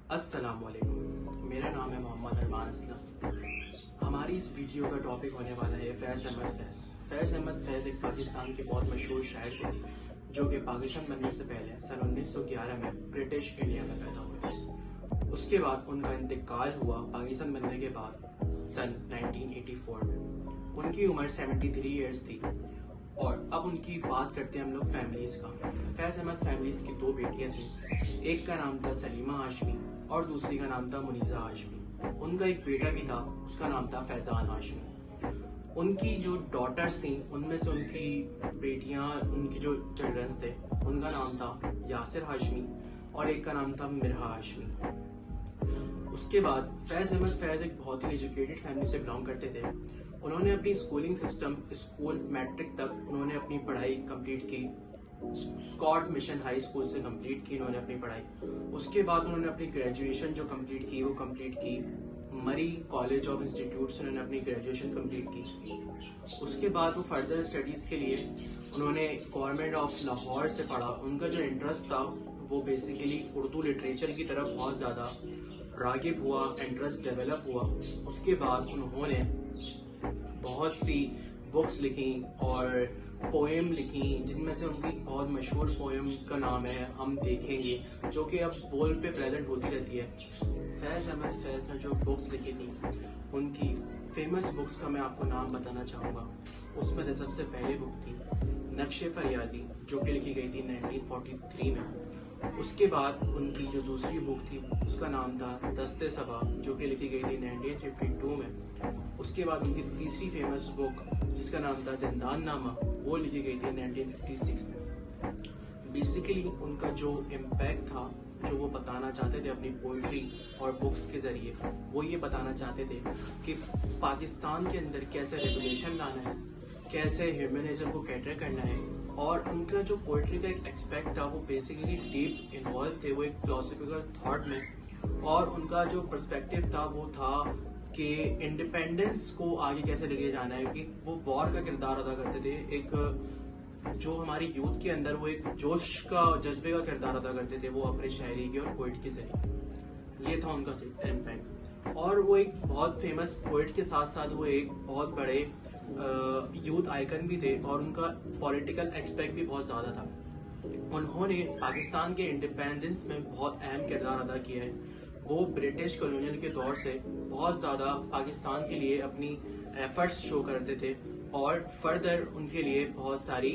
अस्सलामुअलैकुम, मेरा नाम है मोहम्मद अरमान असलम। हमारी इस वीडियो का टॉपिक होने वाला है फैज़ अहमद फैज़। फैज़ अहमद फैज़ एक पाकिस्तान के बहुत मशहूर शायर थे जो कि पाकिस्तान बनने से पहले सन 1911 में ब्रिटिश इंडिया में पैदा हुए। उसके बाद उनका इंतकाल हुआ पाकिस्तान बनने के बाद सन 1984 में। उनकी उम्र 73 ईयर्स थी। और अब उनकी बात करते हैं हम लोग फैमिलीज का। फैज़ अहमद फैमिलीज की दो बेटियां थी, एक का नाम था सलीमा हाशमी और दूसरी का नाम था मुनीजा हाशमी। उनका एक बेटा भी था, उसका नाम था फैजान हाशमी। उनकी जो डॉटर्स थी उनमें से उनकी बेटियां, उनकी जो चिल्ड्रंस थे उनका नाम था यासिर हाशमी और एक का नाम था मिरहा हाशमी। उसके बाद फैज़ अहमद फैज़ एक बहुत ही एजुकेटेड फैमिली से बिलोंग करते थे। उन्होंने अपनी स्कूलिंग सिस्टम स्कूल मैट्रिक तक उन्होंने अपनी पढ़ाई कंप्लीट की। स्कॉट मिशन हाई स्कूल से कंप्लीट की उन्होंने अपनी पढ़ाई। उसके बाद उन्होंने अपनी ग्रेजुएशन जो कंप्लीट की वो कंप्लीट की मरी कॉलेज ऑफ इंस्टीट्यूट से उन्होंने अपनी ग्रेजुएशन कंप्लीट की। उसके बाद वो फर्दर स्टडीज के लिए उन्होंने गवर्नमेंट ऑफ लाहौर से पढ़ा। उनका जो इंटरेस्ट था वो बेसिकली उर्दू लिटरेचर की तरफ बहुत ज़्यादा रागिब हुआ, इंटरेस्ट डेवलप हुआ। उसके बाद उन्होंने बहुत सी बुक्स लिखी और पोएम लिखी, जिनमें से उनकी बहुत मशहूर पोएम का नाम है हम देखेंगे, जो कि अब बोल पे प्रेजेंट होती रहती है। फैज़ अहमद फैज़ ने जो बुक्स लिखी थी उनकी फेमस बुक्स का मैं आपको नाम बताना चाहूँगा। उसमें से सबसे पहली बुक थी नक्शे फरियादी, जो कि लिखी गई थी 1943 में। उसके बाद उनकी जो दूसरी बुक थी उसका नाम था दस्ते सबा, जो कि लिखी गई थी 1952 में। उसके बाद उनकी तीसरी फेमस बुक जिसका नाम था जिंदान नामा, वो लिखी गई थी 1956 में। बेसिकली उनका जो इम्पैक्ट था, जो वो बताना चाहते थे अपनी पोइट्री और बुक्स के जरिए, वो ये बताना चाहते थे कि पाकिस्तान के अंदर कैसे रेगुलेशन लाना है, कैसे ह्यूमनिज्म को कैटर करना है। और उनका जो पोइट्री का एक एक्सपेक्ट था वो बेसिकली डीप इन्वॉल्व थे वो एक फिलोसफिकल थॉट में। और उनका जो पर्सपेक्टिव था वो था कि इंडिपेंडेंस को आगे कैसे लेके जाना है। कि वो वॉर का किरदार अदा करते थे, एक जो हमारी यूथ के अंदर वो एक जोश का जज्बे का किरदार अदा करते थे वो अपने शायरी के और पोइट के जरिए। ये था उनका इम्पैक्ट। और वो एक बहुत फेमस पोइट के साथ साथ वो एक बहुत बड़े यूथ आइकन भी थे और उनका पॉलिटिकल एक्सपेक्ट भी बहुत ज़्यादा था। उन्होंने पाकिस्तान के इंडिपेंडेंस में बहुत अहम किरदार अदा किया है। वो ब्रिटिश कॉलोनियल के दौर से बहुत ज़्यादा पाकिस्तान के लिए अपनी एफर्ट्स शो करते थे और फर्दर उनके लिए बहुत सारी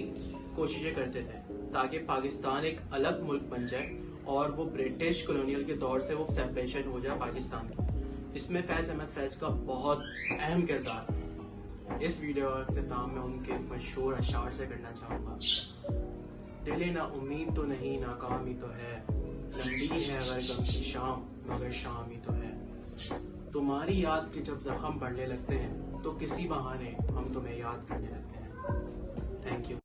कोशिशें करते थे ताकि पाकिस्तान एक अलग मुल्क बन जाए और वो ब्रिटिश कॉलोनियल के दौर से वो सेपरेशन हो जाए पाकिस्तान की। इसमें फैज़ अहमद फैज़ का बहुत अहम किरदार। इस वीडियो का इख्तिताम मैं उनके मशहूर अशार से करना चाहूँगा। दिले ना उम्मीद तो नहीं, नाकामी तो है, लंबी है अगर गम की शाम, मगर शाम ही तो है। तुम्हारी याद के जब जख्म बढ़ने लगते हैं तो किसी बहाने हम तुम्हें याद करने लगते हैं। Thank you.